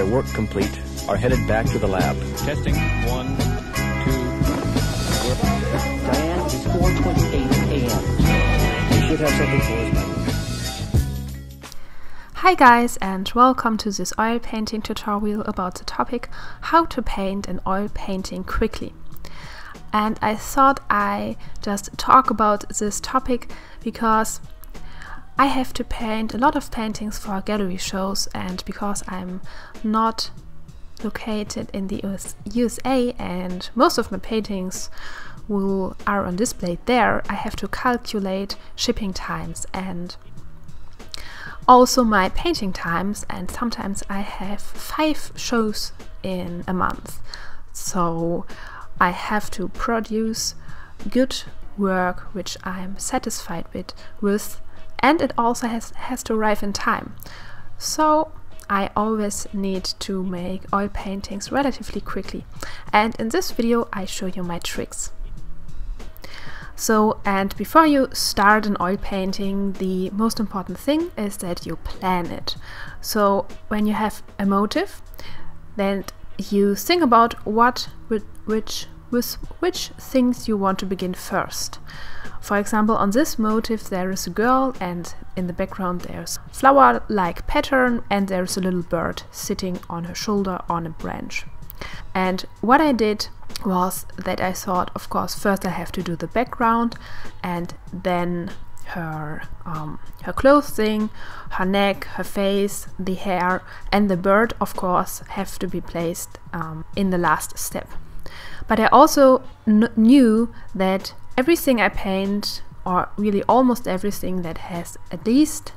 their work complete, are headed back to the lab. Testing 1, 2. Diane, it's 4:28 a.m. You should have something for us now. Hi guys, and welcome to this oil painting tutorial about the topic how to paint an oil painting quickly. And I thought I just talk about this topic because I have to paint a lot of paintings for gallery shows, and because I'm not located in the USA and most of my paintings are on display there, I have to calculate shipping times and also my painting times, and sometimes I have 5 shows in a month. So I have to produce good work which I'm satisfied with, and it also has to arrive in time. So I always need to make oil paintings relatively quickly, and in this video I show you my tricks. So, and before you start an oil painting, the most important thing is that you plan it. So when you have a motive, then you think about which things you want to begin first. For example, on this motif there is a girl, and in the background there's a flower-like pattern, and there's a little bird sitting on her shoulder on a branch. And what I did was that I thought, of course, first I have to do the background, and then her clothing, her neck, her face, the hair, and the bird, of course, have to be placed in the last step. But I also knew that everything I paint, or really almost everything that has at least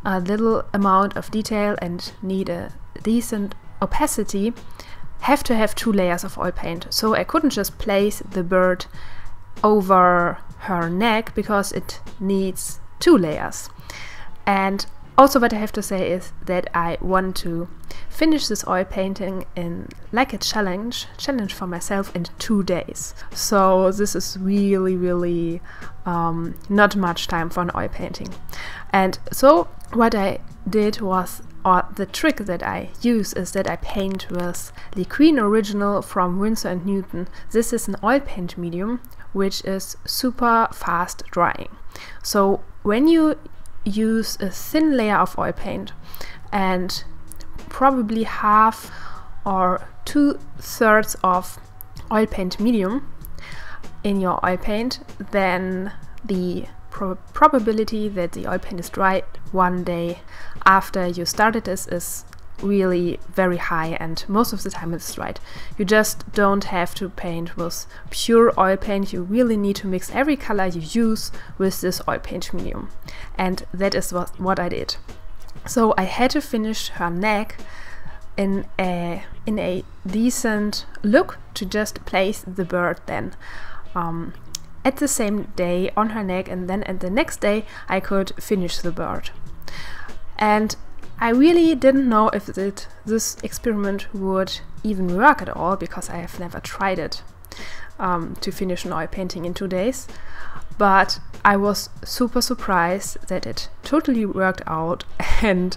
a little amount of detail and need a decent opacity, have to have 2 layers of oil paint. So I couldn't just place the bird over her neck because it needs 2 layers. And also what I have to say is that I want to finish this oil painting in like a challenge for myself in 2 days. So this is really not much time for an oil painting. And so what I did was, or the trick that I use, is that I paint with LIQUIN Original from Windsor Newton. This is an oil paint medium which is super fast drying. So when you use a thin layer of oil paint and probably half or 2/3 of oil paint medium in your oil paint, then the probability that the oil paint is dry 1 day after you started this is really very high, and most of the time it's dried. You just don't have to paint with pure oil paint. You really need to mix every color you use with this oil paint medium, and that is what I did. So I had to finish her neck in a decent look to just place the bird then at the same day on her neck, and then at the next day I could finish the bird. And I really didn't know if this experiment would even work at all, because I have never tried it to finish an oil painting in 2 days. But I was super surprised that it totally worked out, and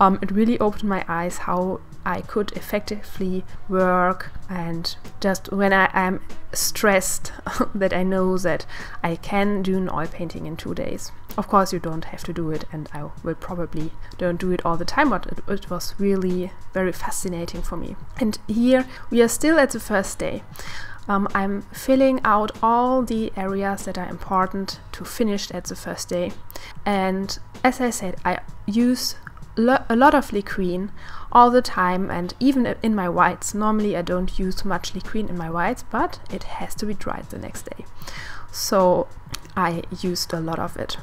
it really opened my eyes how I could effectively work, and just when I am stressed that I know that I can do an oil painting in 2 days. Of course you don't have to do it, and I will probably don't do it all the time, but it was really very fascinating for me. And here we are still at the first day. I'm filling out all the areas that are important to finish at the first day, and as I said, I use a lot of LIQUIN all the time, and even in my whites. Normally I don't use much LIQUIN in my whites, but it has to be dried the next day, so I used a lot of it.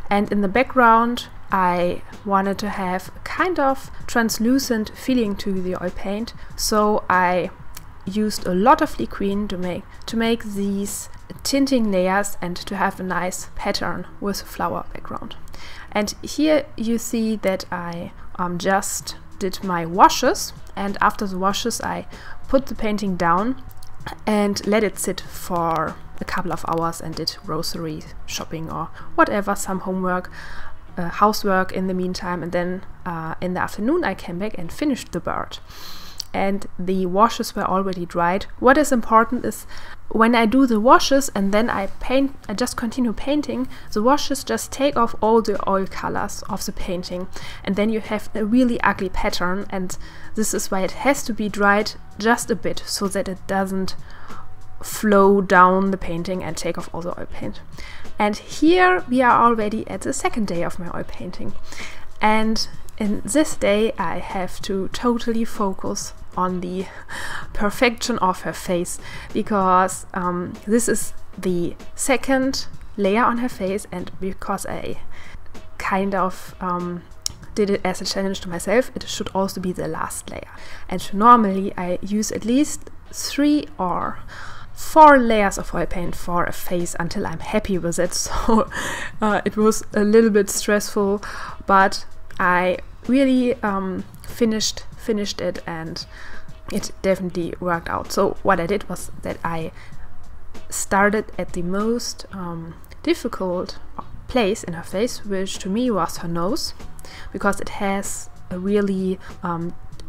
And in the background I wanted to have kind of translucent feeling to the oil paint, so I used a lot of LIQUIN to make these tinting layers and to have a nice pattern with a flower background. And here you see that I just did my washes, and after the washes I put the painting down and let it sit for a couple of hours and did grocery shopping or whatever, some homework. housework in the meantime, and then in the afternoon I came back and finished the bird. And the washes were already dried. What is important is when I do the washes and then I paint, I just continue painting, the washes just take off all the oil colors of the painting, and then you have a really ugly pattern, and this is why it has to be dried just a bit so that it doesn't flow down the painting and take off all the oil paint. And here we are already at the second day of my oil painting, and in this day I have to totally focus on the perfection of her face, because this is the second layer on her face, and because I kind of did it as a challenge to myself, it should also be the last layer. And normally I use at least 3 or 4 layers of oil paint for a face until I'm happy with it. So it was a little bit stressful, but I really finished it, and it definitely worked out. So what I did was that I started at the most difficult place in her face, which to me was her nose, because it has a really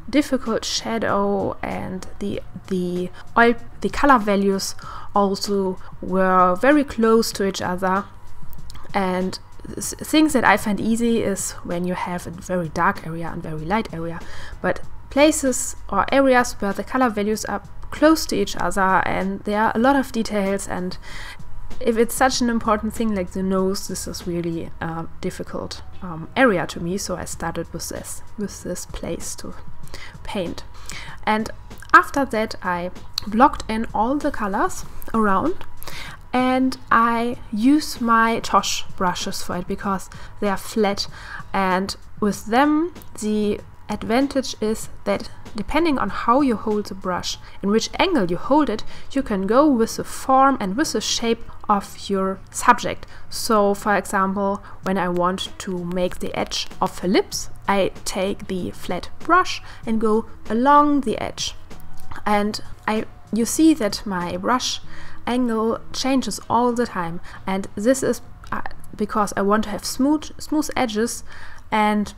difficult shadow, and the color values also were very close to each other. And things that I find easy is when you have a very dark area and very light area, but places or areas where the color values are close to each other and there are a lot of details, and if it's such an important thing like the nose, this is really a difficult area to me. So I started with this place to paint, and after that I blocked in all the colors around, and I use my Tosh brushes for it because they are flat, and with them the advantage is that depending on how you hold the brush, in which angle you hold it, you can go with the form and with the shape of your subject. So for example, when I want to make the edge of her lips, I take the flat brush and go along the edge, and you see that my brush angle changes all the time, and this is because I want to have smooth edges, and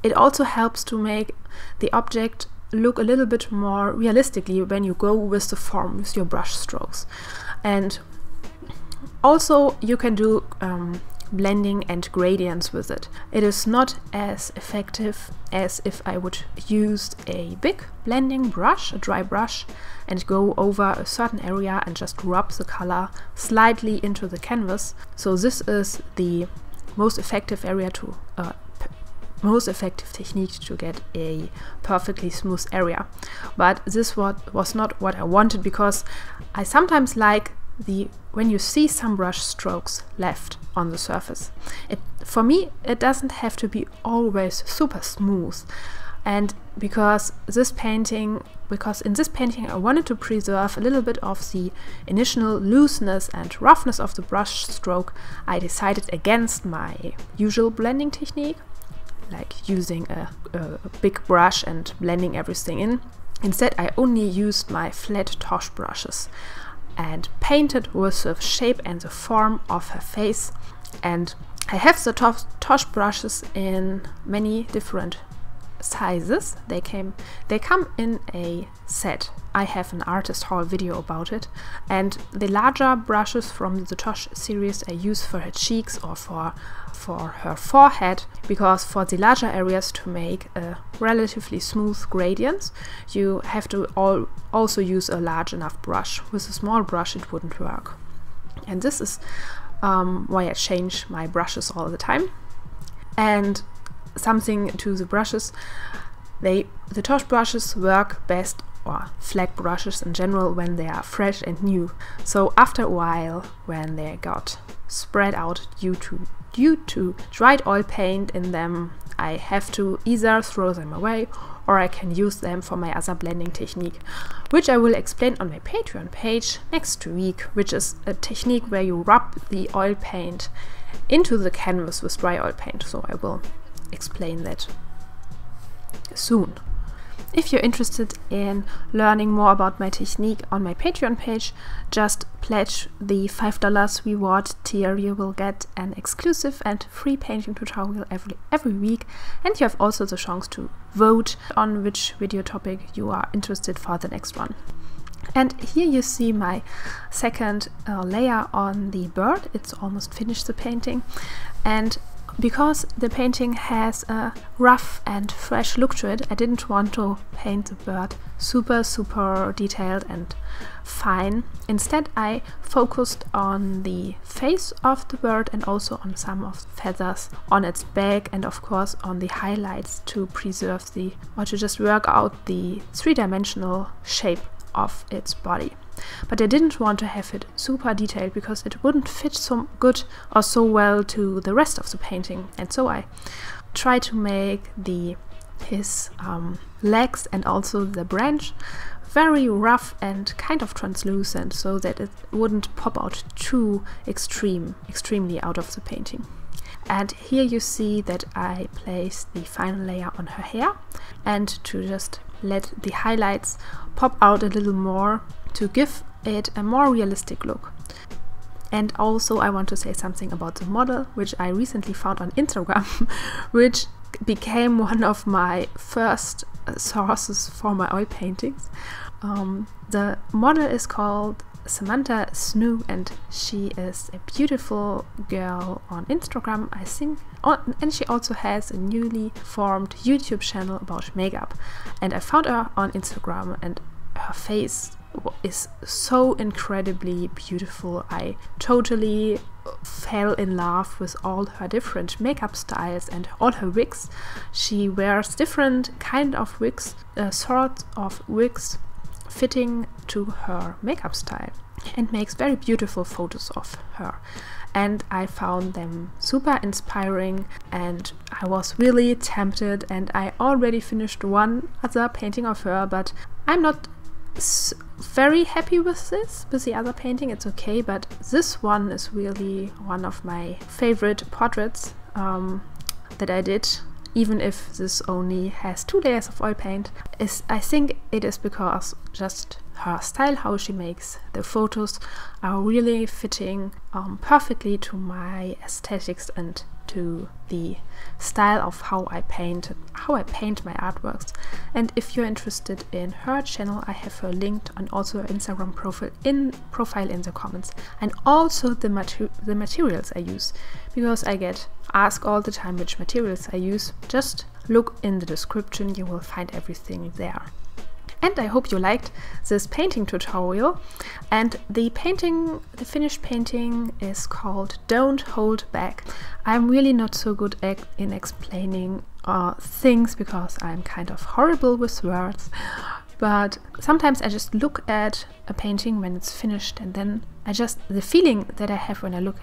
it also helps to make the object look a little bit more realistically when you go with the form with your brush strokes. And also you can do blending and gradients with it. It is not as effective as if I would use a big blending brush, a dry brush, and go over a certain area and just rub the color slightly into the canvas. So this is the most effective area to most effective technique to get a perfectly smooth area. But this was not what I wanted, because I sometimes like when you see some brush strokes left on the surface. For me, it doesn't have to be always super smooth. And because in this painting I wanted to preserve a little bit of the initial looseness and roughness of the brush stroke, I decided against my usual blending technique, like using a big brush and blending everything in. Instead, I only used my flat Tosh brushes and painted with the shape and the form of her face. And I have the Tosh brushes in many different sizes. They come in a set. I have an artist haul video about it, and the larger brushes from the Tosh series I use for her cheeks or for her forehead, because for the larger areas to make a relatively smooth gradients you have to also use a large enough brush. With a small brush it wouldn't work, and this is why I change my brushes all the time. And something to the brushes, the Tosh brushes work best, or flat brushes in general, when they are fresh and new. So after a while, when they got spread out due to dried oil paint in them, I have to either throw them away or I can use them for my other blending technique, which I will explain on my Patreon page next week, which is a technique where you rub the oil paint into the canvas with dry oil paint. So I will explain that soon. if you're interested in learning more about my technique on my Patreon page, just pledge the $5 reward tier. You will get an exclusive and free painting tutorial every week, and you have also the chance to vote on which video topic you are interested for the next one. And here you see my second layer on the bird. It's almost finished, the painting, and because the painting has a rough and fresh look to it, I didn't want to paint the bird super detailed and fine. Instead, I focused on the face of the bird and also on some of the feathers on its back, and of course on the highlights to preserve or to just work out the three-dimensional shape of its body. But I didn't want to have it super detailed because it wouldn't fit so good or so well to the rest of the painting, and so I tried to make his legs and also the branch very rough and kind of translucent, so that it wouldn't pop out too extremely out of the painting. And here you see that I placed the final layer on her hair, and to just let the highlights pop out a little more to give it a more realistic look. And also I want to say something about the model, which I recently found on Instagram, which became one of my first sources for my oil paintings. The model is called Samantha Snook, and she is a beautiful girl on Instagram, I think, and she also has a newly formed YouTube channel about makeup. And I found her on Instagram, and her face is so incredibly beautiful. I totally fell in love with all her different makeup styles and all her wigs. She wears different kind of wigs, sorts of wigs fitting to her makeup style, and makes very beautiful photos of her. And I found them super inspiring, and I was really tempted, and I already finished one other painting of her, but I'm not very happy with the other painting. It's okay, but this one is really one of my favorite portraits that I did, even if this only has 2 layers of oil paint. I think it is because just her style, how she makes the photos, are really fitting perfectly to my aesthetics and to the style of how I paint my artworks. And if you're interested in her channel, I have her linked, and also her Instagram profile in the comments, and also the materials I use, because I get asked all the time which materials I use. Just look in the description, you will find everything there. And I hope you liked this painting tutorial. And the finished painting is called Don't Hold Back. I'm really not so good in explaining things because I'm kind of horrible with words. But sometimes I just look at a painting when it's finished, and then the feeling that I have when I look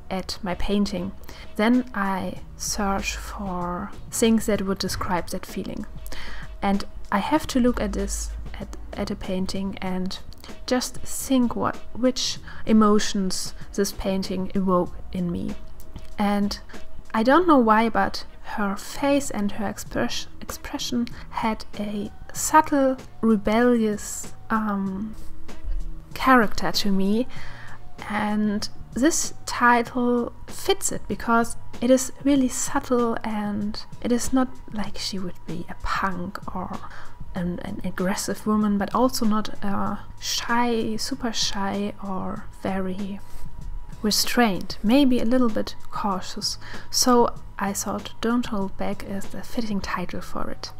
at my painting, then I search for things that would describe that feeling. And I have to look at a painting and just think which emotions this painting evoke in me. And I don't know why, but her face and her expression had a subtle, rebellious character to me, and this title fits it because it is really subtle, and it is not like she would be a punk or an aggressive woman, but also not super shy or very restrained, maybe a little bit cautious. So I thought Don't Hold Back is the fitting title for it.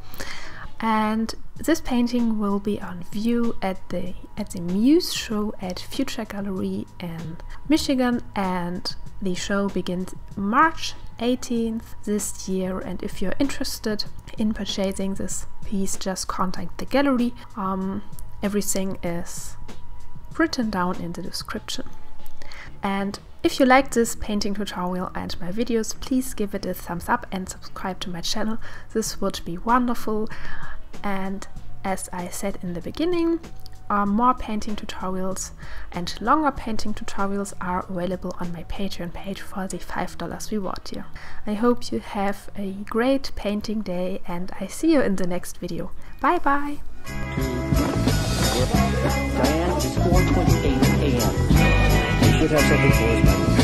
And this painting will be on view at the Muse show at Future Gallery in Michigan, and the show begins March 18th this year. And if you're interested in purchasing this piece, just contact the gallery. Everything is written down in the description. And if you like this painting tutorial and my videos, please give it a thumbs up and subscribe to my channel. This would be wonderful. And as I said in the beginning, more painting tutorials and longer painting tutorials are available on my Patreon page for the $5 reward tier. I hope you have a great painting day and I see you in the next video. Bye bye! Diane, it's 4:28 a.m. You should have something for us by now.